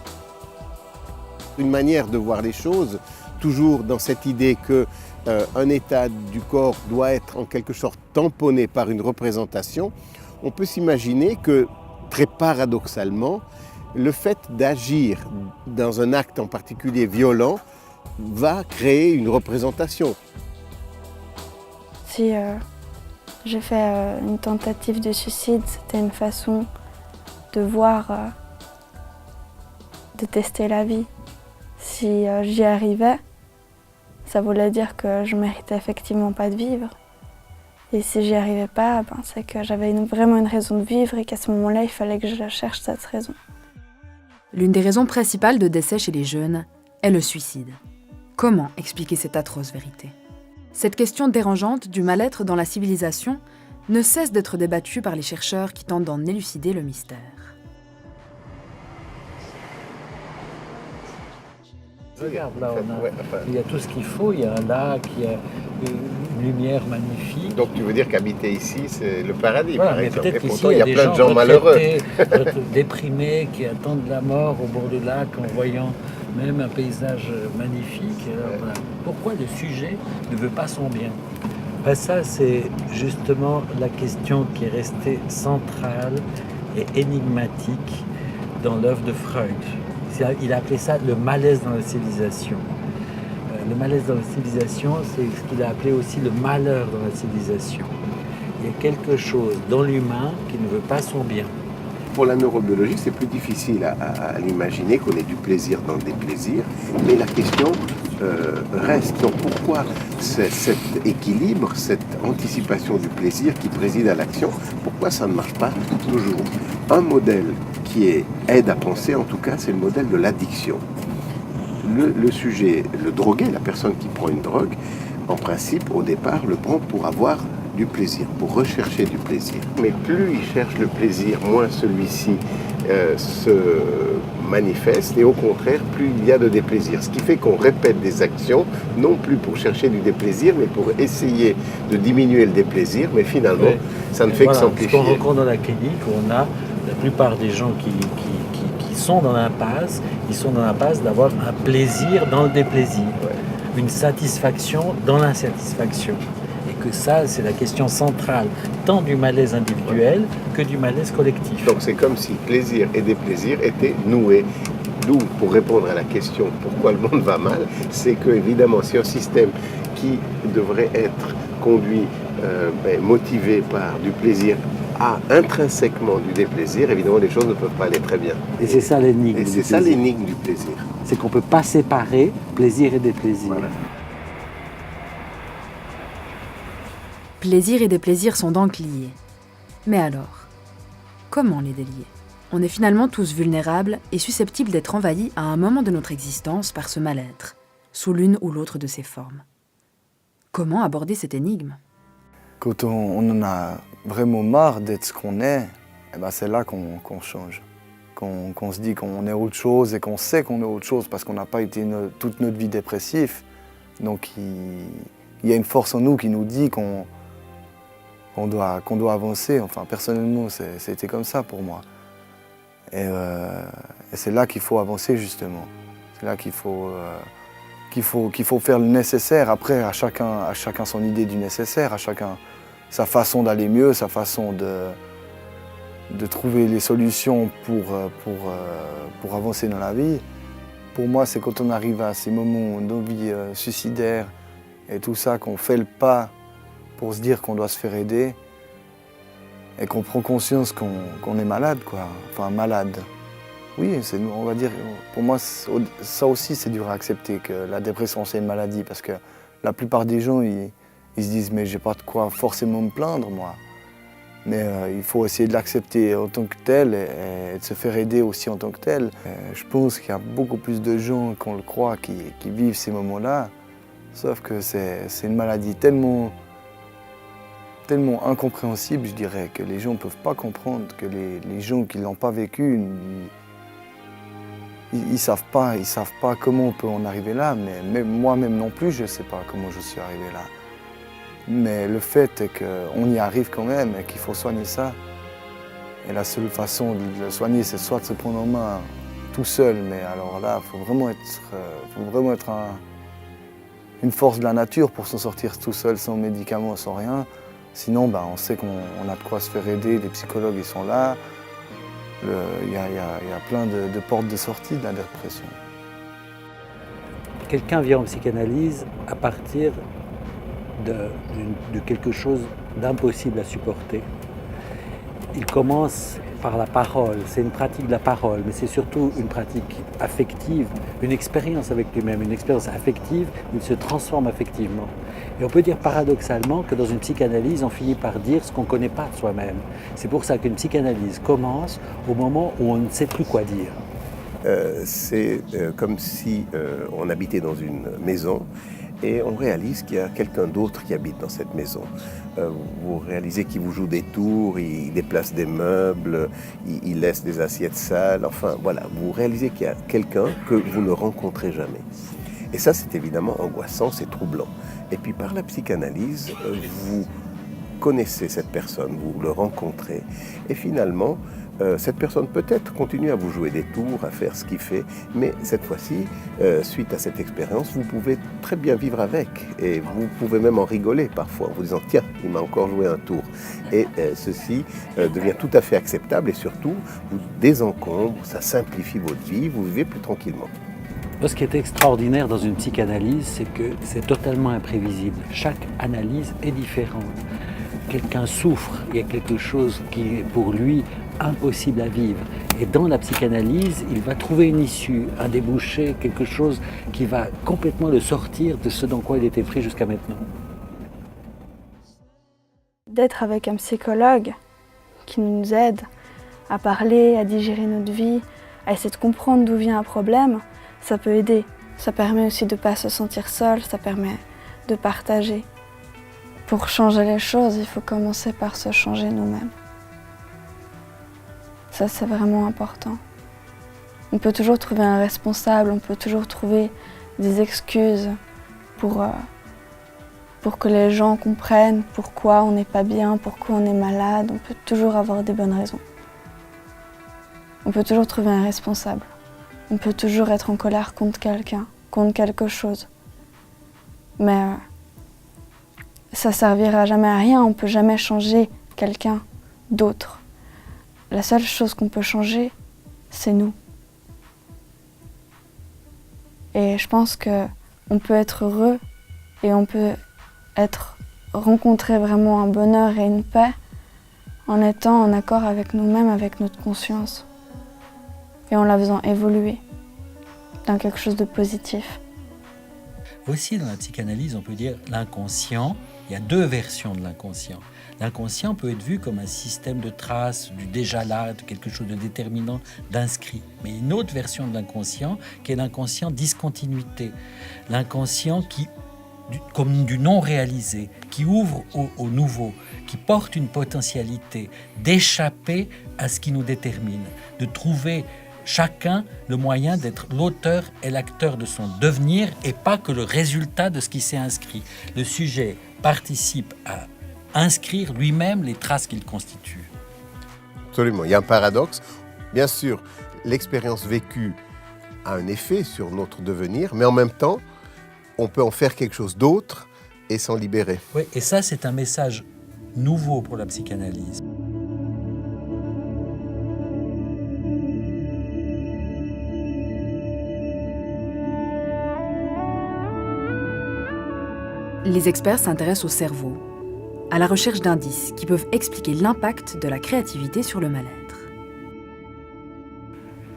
Une manière de voir les choses, toujours dans cette idée qu'un état du corps doit être en quelque sorte tamponné par une représentation, on peut s'imaginer que, très paradoxalement, le fait d'agir dans un acte en particulier violent va créer une représentation. Si j'ai fait une tentative de suicide, c'était une façon de voir, de tester la vie. Si j'y arrivais, ça voulait dire que je méritais effectivement pas de vivre. Et si j'y arrivais pas, c'est que j'avais vraiment une raison de vivre et qu'à ce moment-là, il fallait que je cherche cette raison. L'une des raisons principales de décès chez les jeunes est le suicide. Comment expliquer cette atroce vérité ? Cette question dérangeante du mal-être dans la civilisation ne cesse d'être débattue par les chercheurs qui tentent d'en élucider le mystère. Regarde, là, il y a tout ce qu'il faut, il y a un lac, il y a une lumière magnifique. Donc tu veux dire qu'habiter ici, c'est le paradis, Voilà, par mais exemple. Et peut-être qu'ici, pourtant, il y a des plein de gens retraités, malheureux. déprimés, qui attendent la mort au bord du lac en voyant même un paysage magnifique. Alors, voilà. Pourquoi le sujet ne veut pas son bien ? Ça, c'est justement la question qui est restée centrale et énigmatique dans l'œuvre de Freud. Il a appelé ça le malaise dans la civilisation. Le malaise dans la civilisation, c'est ce qu'il a appelé aussi le malheur dans la civilisation. Il y a quelque chose dans l'humain qui ne veut pas son bien. Pour la neurobiologie, c'est plus difficile à l'imaginer qu'on ait du plaisir dans le déplaisir, mais la question reste. Donc pourquoi cet équilibre, cette anticipation du plaisir qui préside à l'action, pourquoi ça ne marche pas toujours ? Un modèle qui aide à penser, en tout cas, c'est le modèle de l'addiction. Le sujet, le drogué, la personne qui prend une drogue, en principe, au départ, le prend pour avoir du plaisir, pour rechercher du plaisir. Mais plus il cherche le plaisir, moins celui-ci se manifeste, et au contraire, plus il y a de déplaisir. Ce qui fait qu'on répète des actions, non plus pour chercher du déplaisir, mais pour essayer de diminuer le déplaisir, mais finalement, ça ne fait que s'amplifier. Ce qu'on rencontre dans la clinique, on a la plupart des gens qui sont dans l'impasse, ils sont dans l'impasse d'avoir un plaisir dans le déplaisir, une satisfaction dans l'insatisfaction. Et que ça, c'est la question centrale, tant du malaise individuel que du malaise collectif. Donc c'est comme si plaisir et déplaisir étaient noués. D'où, pour répondre à la question pourquoi le monde va mal, c'est que évidemment, si un système qui devrait être conduit, motivé par du plaisir a intrinsèquement du déplaisir, évidemment les choses ne peuvent pas aller très bien. Et c'est ça l'énigme. Et du c'est ça plaisir. l'énigme du plaisir. C'est qu'on ne peut pas séparer plaisir et déplaisir. Voilà. Plaisir et déplaisir sont donc liés. Mais alors, comment les délier ? On est finalement tous vulnérables et susceptibles d'être envahis à un moment de notre existence par ce mal-être, sous l'une ou l'autre de ses formes. Comment aborder cette énigme ? Quand on en a vraiment marre d'être ce qu'on est, eh ben c'est là qu'on change. Qu'on se dit qu'on est autre chose et qu'on sait qu'on est autre chose parce qu'on n'a pas été toute notre vie dépressif. Donc il y a une force en nous qui nous dit qu'on doit avancer. Enfin, personnellement, c'était comme ça pour moi. Et c'est là qu'il faut avancer, justement. C'est là qu'il faut faire le nécessaire. Après, à chacun son idée du nécessaire, à chacun sa façon d'aller mieux, sa façon de trouver les solutions pour avancer dans la vie. Pour moi, c'est quand on arrive à ces moments de nos vies suicidaires et tout ça, qu'on fait le pas pour se dire qu'on doit se faire aider et qu'on prend conscience qu'on est malade, quoi. Enfin, malade. Oui, on va dire, pour moi, ça aussi, c'est dur à accepter, que la dépression, c'est une maladie, parce que la plupart des gens, ils se disent « mais j'ai pas de quoi forcément me plaindre, moi ». Mais il faut essayer de l'accepter en tant que tel et de se faire aider aussi en tant que tel. Je pense qu'il y a beaucoup plus de gens qu'on le croit qui vivent ces moments-là, sauf que c'est une maladie tellement incompréhensible, je dirais, que les gens ne peuvent pas comprendre, que les gens qui ne l'ont pas vécu, ils savent pas comment on peut en arriver là, mais moi-même non plus, je ne sais pas comment je suis arrivé là. Mais le fait est qu'on y arrive quand même et qu'il faut soigner ça. Et la seule façon de le soigner, c'est soit de se prendre en main tout seul, mais alors là, il faut vraiment être une force de la nature pour s'en sortir tout seul, sans médicaments, sans rien. Sinon, on sait qu'on a de quoi se faire aider, les psychologues ils sont là. Il y a plein de portes de sortie de la dépression. Quelqu'un vient en psychanalyse à partir de quelque chose d'impossible à supporter. Il commence par la parole, c'est une pratique de la parole, mais c'est surtout une pratique affective, une expérience avec lui-même, une expérience affective, il se transforme affectivement. Et on peut dire paradoxalement que dans une psychanalyse, on finit par dire ce qu'on ne connaît pas de soi-même. C'est pour ça qu'une psychanalyse commence au moment où on ne sait plus quoi dire. C'est comme si on habitait dans une maison et on réalise qu'il y a quelqu'un d'autre qui habite dans cette maison. Vous réalisez qu'il vous joue des tours, il déplace des meubles, il laisse des assiettes sales, enfin voilà, vous réalisez qu'il y a quelqu'un que vous ne rencontrez jamais. Et ça, c'est évidemment angoissant, c'est troublant. Et puis par la psychanalyse, vous connaissez cette personne, vous le rencontrez, et finalement, cette personne peut-être continue à vous jouer des tours, à faire ce qu'il fait, mais cette fois-ci, suite à cette expérience, vous pouvez très bien vivre avec et vous pouvez même en rigoler parfois en vous disant « tiens, il m'a encore joué un tour ». Et ceci devient tout à fait acceptable et surtout, vous désencombre, ça simplifie votre vie, vous vivez plus tranquillement. Ce qui est extraordinaire dans une psychanalyse, c'est que c'est totalement imprévisible. Chaque analyse est différente. Quelqu'un souffre, il y a quelque chose qui est pour lui impossible à vivre. Et dans la psychanalyse, il va trouver une issue, un débouché, quelque chose qui va complètement le sortir de ce dans quoi il était pris jusqu'à maintenant. D'être avec un psychologue qui nous aide à parler, à digérer notre vie, à essayer de comprendre d'où vient un problème, ça peut aider. Ça permet aussi de ne pas se sentir seul, ça permet de partager. Pour changer les choses, il faut commencer par se changer nous-mêmes. Ça, c'est vraiment important. On peut toujours trouver un responsable, on peut toujours trouver des excuses pour que les gens comprennent pourquoi on n'est pas bien, pourquoi on est malade. On peut toujours avoir des bonnes raisons. On peut toujours trouver un responsable. On peut toujours être en colère contre quelqu'un, contre quelque chose. Mais ça servira jamais à rien, on ne peut jamais changer quelqu'un d'autre. La seule chose qu'on peut changer, c'est nous. Et je pense qu'on peut être heureux et on peut rencontrer vraiment un bonheur et une paix en étant en accord avec nous-mêmes, avec notre conscience, et en la faisant évoluer dans quelque chose de positif. Aussi, dans la psychanalyse, on peut dire l'inconscient. Il y a deux versions de l'inconscient. L'inconscient peut être vu comme un système de traces, du déjà là, de quelque chose de déterminant, d'inscrit. Mais une autre version de l'inconscient, qui est l'inconscient discontinuité. L'inconscient qui, comme du non réalisé, qui ouvre au nouveau, qui porte une potentialité d'échapper à ce qui nous détermine, de trouver chacun le moyen d'être l'auteur et l'acteur de son devenir et pas que le résultat de ce qui s'est inscrit. Le sujet participe à inscrire lui-même les traces qu'il constitue. Absolument, il y a un paradoxe. Bien sûr, l'expérience vécue a un effet sur notre devenir, mais en même temps, on peut en faire quelque chose d'autre et s'en libérer. Oui, et ça, c'est un message nouveau pour la psychanalyse. Les experts s'intéressent au cerveau, à la recherche d'indices qui peuvent expliquer l'impact de la créativité sur le mal-être.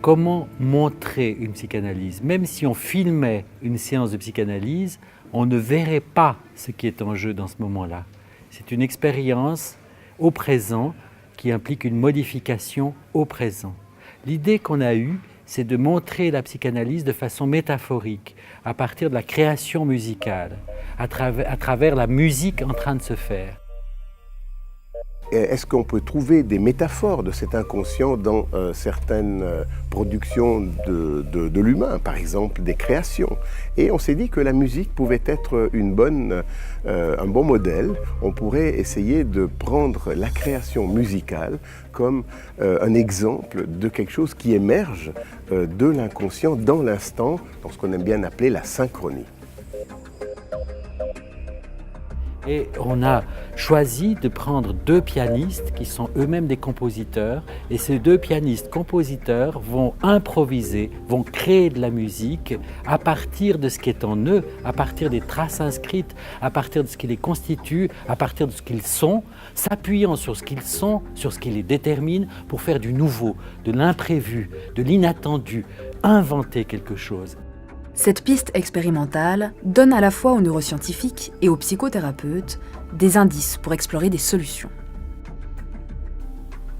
Comment montrer une psychanalyse? Même si on filmait une séance de psychanalyse, on ne verrait pas ce qui est en jeu dans ce moment-là. C'est une expérience au présent qui implique une modification au présent. L'idée qu'on a eue, c'est de montrer la psychanalyse de façon métaphorique, à partir de la création musicale, à travers la musique en train de se faire. Est-ce qu'on peut trouver des métaphores de cet inconscient dans certaines productions de l'humain, par exemple des créations? Et on s'est dit que la musique pouvait être un bon modèle. On pourrait essayer de prendre la création musicale comme un exemple de quelque chose qui émerge de l'inconscient dans l'instant, dans ce qu'on aime bien appeler la synchronie. Et on a choisi de prendre deux pianistes qui sont eux-mêmes des compositeurs. Et ces deux pianistes-compositeurs vont improviser, vont créer de la musique à partir de ce qui est en eux, à partir des traces inscrites, à partir de ce qui les constitue, à partir de ce qu'ils sont, s'appuyant sur ce qu'ils sont, sur ce qui les détermine, pour faire du nouveau, de l'imprévu, de l'inattendu, inventer quelque chose. Cette piste expérimentale donne à la fois aux neuroscientifiques et aux psychothérapeutes des indices pour explorer des solutions.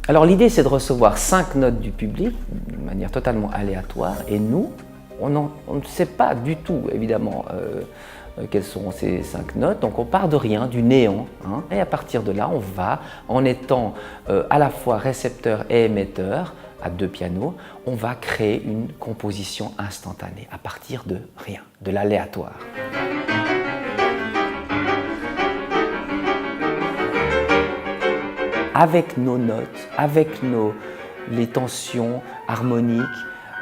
Alors l'idée, c'est de recevoir 5 notes du public de manière totalement aléatoire, et nous, on ne sait pas du tout, évidemment, quelles sont ces 5 notes. Donc on part de rien, du néant, hein, et à partir de là, on va, en étant à la fois récepteur et émetteur, à deux pianos, on va créer une composition instantanée à partir de rien, de l'aléatoire. Avec nos notes, avec les tensions harmoniques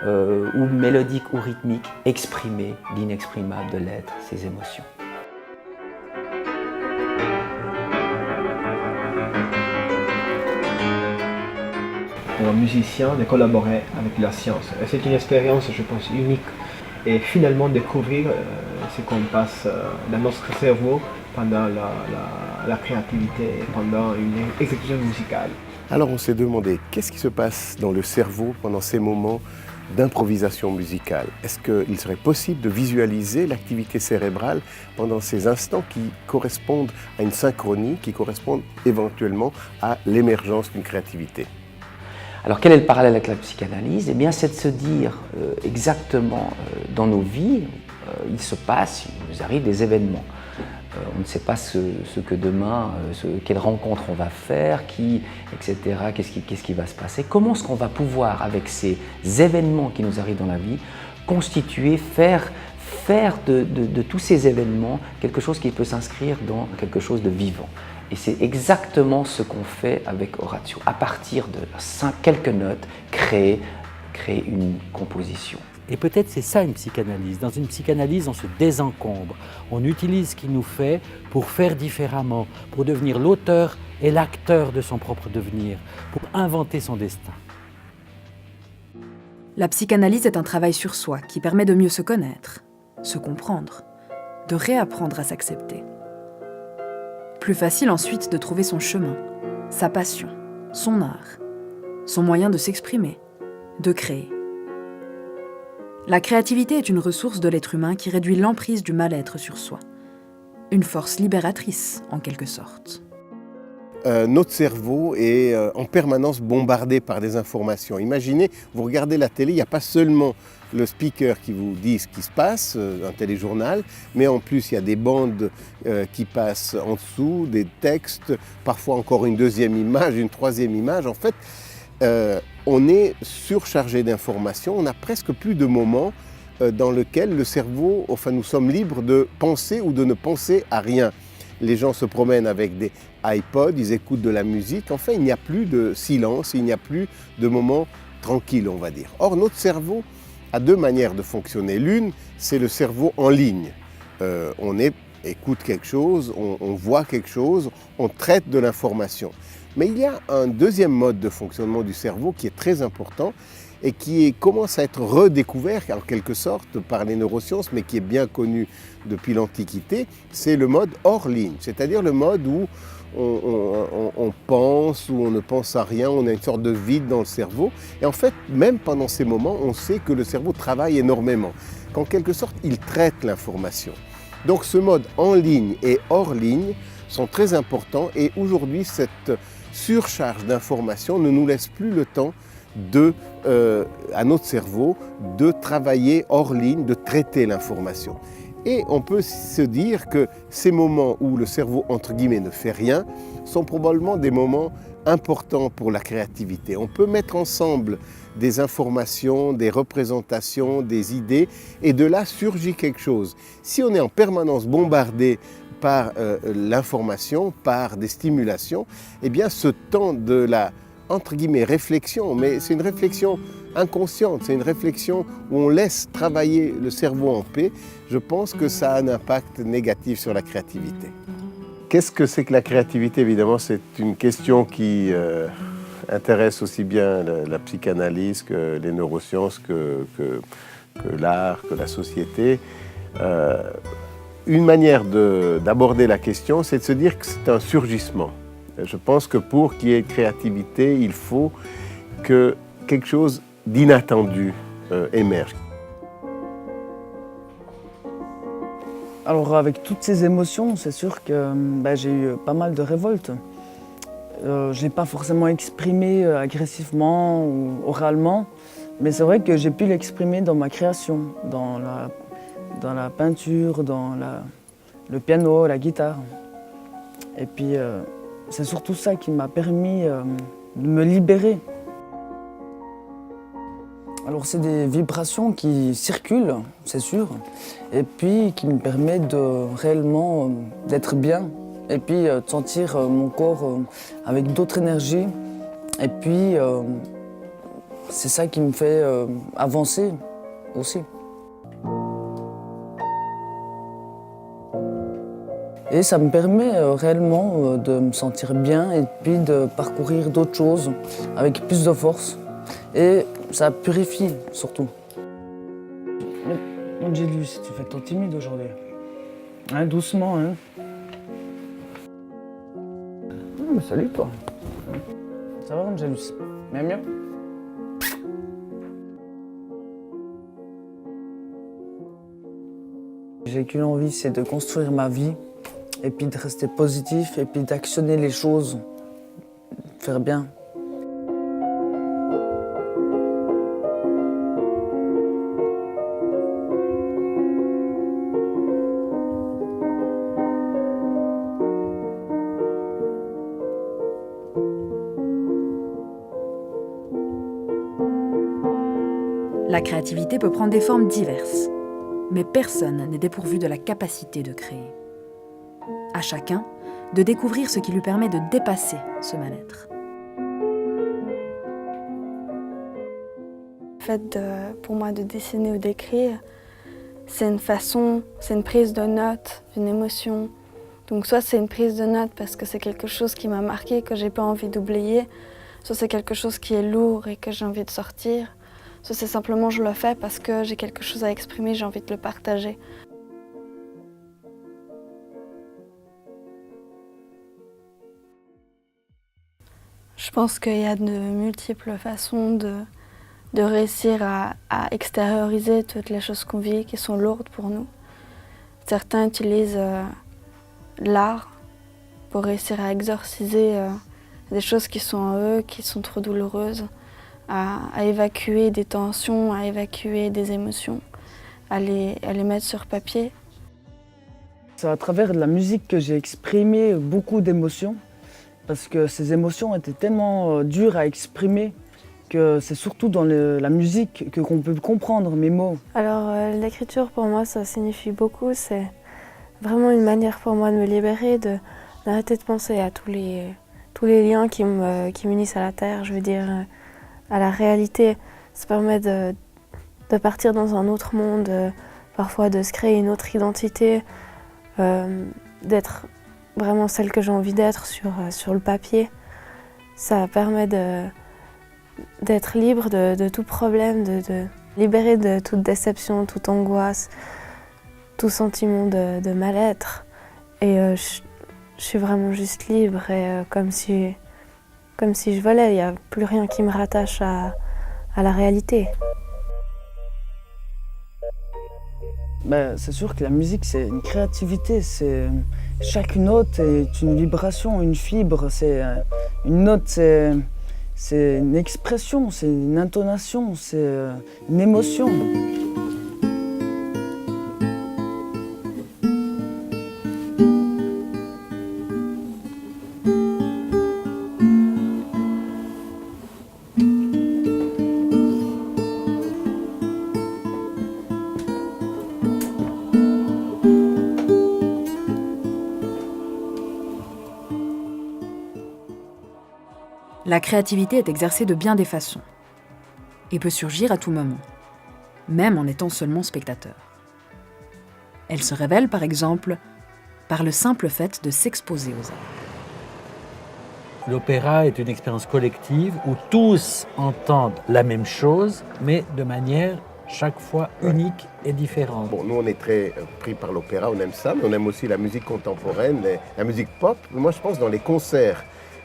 ou mélodiques ou rythmiques, exprimer l'inexprimable de l'être, ses émotions. Pour un musicien de collaborer avec la science. C'est une expérience, je pense, unique. Et finalement découvrir ce qu'on passe dans notre cerveau pendant la créativité, pendant une exécution musicale. Alors on s'est demandé, qu'est-ce qui se passe dans le cerveau pendant ces moments d'improvisation musicale? Est-ce qu'il serait possible de visualiser l'activité cérébrale pendant ces instants qui correspondent à une synchronie, qui correspondent éventuellement à l'émergence d'une créativité? Alors quel est le parallèle avec la psychanalyse? Eh bien c'est de se dire exactement dans nos vies, il se passe, il nous arrive des événements. On ne sait pas ce que demain, quelle rencontre on va faire, etc., qu'est-ce qui va se passer. Comment est-ce qu'on va pouvoir, avec ces événements qui nous arrivent dans la vie, constituer, faire de tous ces événements quelque chose qui peut s'inscrire dans quelque chose de vivant. Et c'est exactement ce qu'on fait avec Horatio. À partir de quelques notes, créer une composition. Et peut-être c'est ça une psychanalyse. Dans une psychanalyse, on se désencombre. On utilise ce qui nous fait pour faire différemment, pour devenir l'auteur et l'acteur de son propre devenir, pour inventer son destin. La psychanalyse est un travail sur soi qui permet de mieux se connaître, se comprendre, de réapprendre à s'accepter. Plus facile ensuite de trouver son chemin, sa passion, son art, son moyen de s'exprimer, de créer. La créativité est une ressource de l'être humain qui réduit l'emprise du mal-être sur soi. Une force libératrice, en quelque sorte. Notre cerveau est en permanence bombardé par des informations. Imaginez, vous regardez la télé, il n'y a pas seulement le speaker qui vous dit ce qui se passe, un téléjournal, mais en plus il y a des bandes qui passent en dessous, des textes, parfois encore une deuxième image, une troisième image. En fait, on est surchargé d'informations, on n'a presque plus de moments dans lesquels le cerveau, enfin nous sommes libres de penser ou de ne penser à rien. Les gens se promènent avec des iPods, ils écoutent de la musique. Enfin, il n'y a plus de silence, il n'y a plus de moments tranquilles, on va dire. Or, notre cerveau a deux manières de fonctionner. L'une, c'est le cerveau en ligne. On écoute quelque chose, on voit quelque chose, on traite de l'information. Mais il y a un deuxième mode de fonctionnement du cerveau qui est très important et qui commence à être redécouvert en quelque sorte par les neurosciences, mais qui est bien connu depuis l'Antiquité, c'est le mode hors ligne, c'est-à-dire le mode où on pense, où on ne pense à rien, on a une sorte de vide dans le cerveau. Et en fait, même pendant ces moments, on sait que le cerveau travaille énormément, qu'en quelque sorte, il traite l'information. Donc ce mode en ligne et hors ligne sont très importants et aujourd'hui, cette surcharge d'informations ne nous laisse plus le temps à notre cerveau de travailler hors ligne, de traiter l'information. Et on peut se dire que ces moments où le cerveau, entre guillemets, ne fait rien, sont probablement des moments importants pour la créativité. On peut mettre ensemble des informations, des représentations, des idées, et de là surgit quelque chose. Si on est en permanence bombardé par l'information, par des stimulations, eh bien ce temps de la entre guillemets, réflexion, mais c'est une réflexion inconsciente, c'est une réflexion où on laisse travailler le cerveau en paix. Je pense que ça a un impact négatif sur la créativité. Qu'est-ce que c'est que la créativité? Évidemment, c'est une question qui intéresse aussi bien la psychanalyse que les neurosciences, que l'art, que la société. Une manière d'aborder la question, c'est de se dire que c'est un surgissement. Je pense que pour qu'il y ait créativité, il faut que quelque chose d'inattendu émerge. Alors avec toutes ces émotions, c'est sûr que j'ai eu pas mal de révoltes. Je ne l'ai pas forcément exprimé agressivement ou oralement, mais c'est vrai que j'ai pu l'exprimer dans ma création, dans la peinture, dans le piano, la guitare. Et puis c'est surtout ça qui m'a permis de me libérer. Alors c'est des vibrations qui circulent, c'est sûr, et puis qui me permettent réellement d'être bien, et puis de sentir mon corps avec d'autres énergies. Et puis c'est ça qui me fait avancer aussi. Et ça me permet réellement de me sentir bien et puis de parcourir d'autres choses avec plus de force. Et ça purifie surtout. Angélus, tu fais ton timide aujourd'hui. Hein, doucement, hein. Mais salut toi. Ça va Angélus? Bien mieux? J'ai qu'une envie, c'est de construire ma vie. Et puis de rester positif, et puis d'actionner les choses, faire bien. La créativité peut prendre des formes diverses, mais personne n'est dépourvu de la capacité de créer. À chacun de découvrir ce qui lui permet de dépasser ce mal-être. Le fait pour moi de dessiner ou d'écrire, c'est une façon, c'est une prise de note, une émotion. Donc soit c'est une prise de note parce que c'est quelque chose qui m'a marqué, que j'ai pas envie d'oublier, soit c'est quelque chose qui est lourd et que j'ai envie de sortir, soit c'est simplement je le fais parce que j'ai quelque chose à exprimer, j'ai envie de le partager. Je pense qu'il y a de multiples façons de réussir à extérioriser toutes les choses qu'on vit qui sont lourdes pour nous. Certains utilisent l'art pour réussir à exorciser des choses qui sont en eux, qui sont trop douloureuses, à évacuer des tensions, à évacuer des émotions, à les mettre sur papier. C'est à travers la musique que j'ai exprimé beaucoup d'émotions, parce que ces émotions étaient tellement dures à exprimer que c'est surtout dans la musique qu'on peut comprendre mes mots. Alors l'écriture pour moi ça signifie beaucoup, c'est vraiment une manière pour moi de me libérer, d'arrêter de penser à tous les liens qui m'unissent à la terre, je veux dire à la réalité. Ça permet de partir dans un autre monde, parfois de se créer une autre identité, d'être vraiment celle que j'ai envie d'être sur le papier. Ça permet d'être libre de tout problème, de libérer de toute déception, toute angoisse, tout sentiment de mal-être. Et je suis vraiment juste libre et comme si je volais, il n'y a plus rien qui me rattache à la réalité. Ben, c'est sûr que la musique, c'est une créativité. Chaque note est une vibration, une fibre. Une note, c'est une expression, c'est une intonation, c'est une émotion. La créativité est exercée de bien des façons et peut surgir à tout moment, même en étant seulement spectateur. Elle se révèle par exemple par le simple fait de s'exposer aux arts. L'opéra est une expérience collective où tous entendent la même chose, mais de manière chaque fois unique et différente. Bon, nous, on est très pris par l'opéra, on aime ça, mais on aime aussi la musique contemporaine, la musique pop. Moi, je pense dans les concerts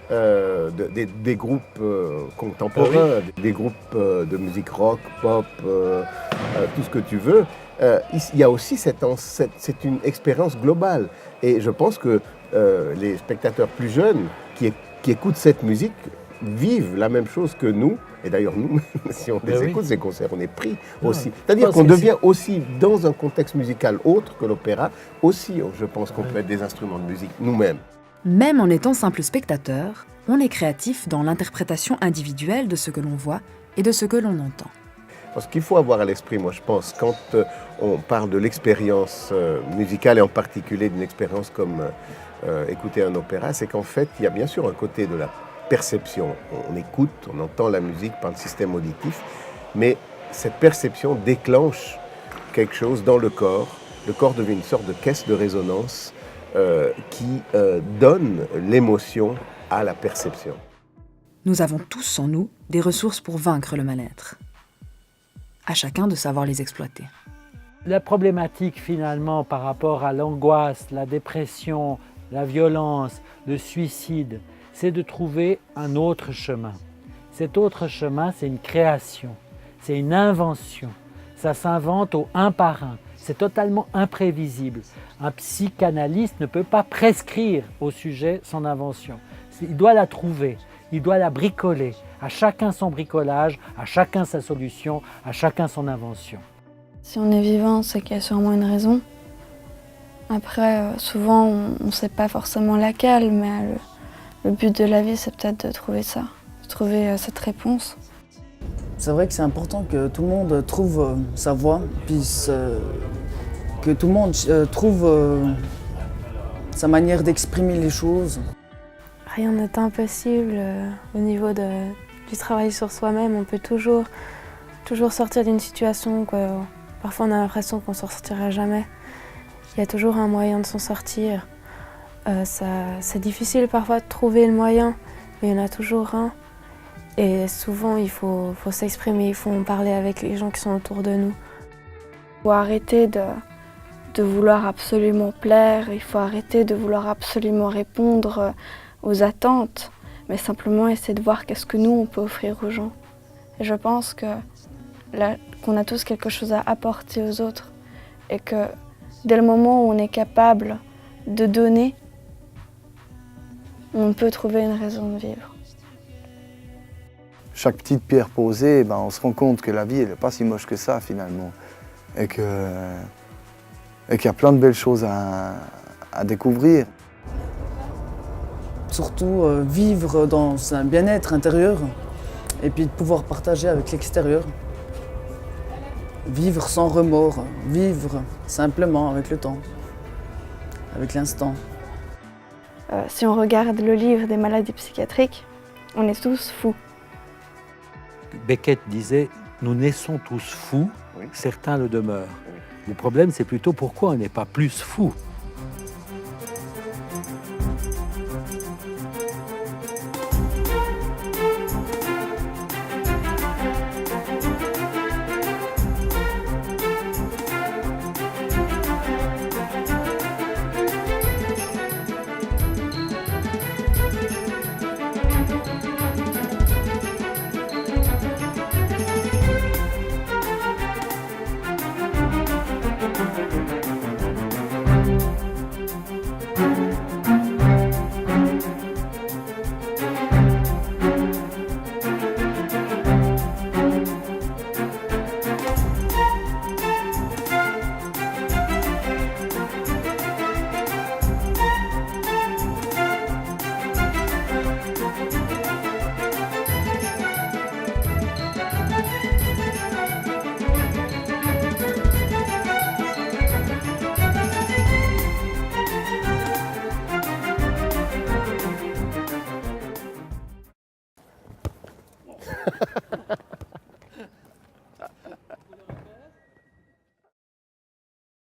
des groupes contemporains, des groupes de musique rock, pop, tout ce que tu veux, il y a aussi c'est une expérience globale. Et je pense que les spectateurs plus jeunes qui écoutent cette musique vivent la même chose que nous. Et d'ailleurs, nous, si on les écoute, ces concerts, on est pris aussi. C'est-à-dire qu'on devient aussi, dans un contexte musical autre que l'opéra, aussi, je pense qu'on peut être des instruments de musique nous-mêmes. Même en étant simple spectateur, on est créatif dans l'interprétation individuelle de ce que l'on voit et de ce que l'on entend. Parce qu'il faut avoir à l'esprit, moi je pense, quand on parle de l'expérience musicale et en particulier d'une expérience comme écouter un opéra, c'est qu'en fait, il y a bien sûr un côté de la perception. On écoute, on entend la musique par le système auditif, mais cette perception déclenche quelque chose dans le corps. Le corps devient une sorte de caisse de résonance qui donne l'émotion à la perception. Nous avons tous en nous des ressources pour vaincre le mal-être. À chacun de savoir les exploiter. La problématique finalement par rapport à l'angoisse, la dépression, la violence, le suicide, c'est de trouver un autre chemin. Cet autre chemin, c'est une création, c'est une invention. Ça s'invente au un par un. C'est totalement imprévisible. Un psychanalyste ne peut pas prescrire au sujet son invention. Il doit la trouver, il doit la bricoler. À chacun son bricolage, à chacun sa solution, à chacun son invention. Si on est vivant, c'est qu'il y a sûrement une raison. Après, souvent, on ne sait pas forcément laquelle, mais le but de la vie, c'est peut-être de trouver ça, de trouver cette réponse. C'est vrai que c'est important que tout le monde trouve sa voie, puis que tout le monde trouve sa manière d'exprimer les choses. Rien n'est impossible au niveau du travail sur soi-même. On peut toujours sortir d'une situation que parfois on a l'impression qu'on ne s'en sortira jamais. Il y a toujours un moyen de s'en sortir. C'est difficile parfois de trouver le moyen, mais il y en a toujours un. Et souvent, il faut s'exprimer, il faut en parler avec les gens qui sont autour de nous. Il faut arrêter de vouloir absolument plaire, il faut arrêter de vouloir absolument répondre aux attentes. mais simplement essayer de voir qu'est-ce que nous, on peut offrir aux gens. Et je pense qu'on a tous quelque chose à apporter aux autres et que dès le moment où on est capable de donner, on peut trouver une raison de vivre. Chaque petite pierre posée, on se rend compte que la vie, elle n'est pas si moche que ça finalement. Et qu'il y a plein de belles choses à découvrir. Surtout vivre dans un bien-être intérieur et puis de pouvoir partager avec l'extérieur. Vivre sans remords, vivre simplement avec le temps, avec l'instant. Si on regarde le livre des maladies psychiatriques, on est tous fous. Beckett disait « Nous naissons tous fous, Oui. certains le demeurent ». Le problème, c'est plutôt pourquoi on n'est pas plus fou.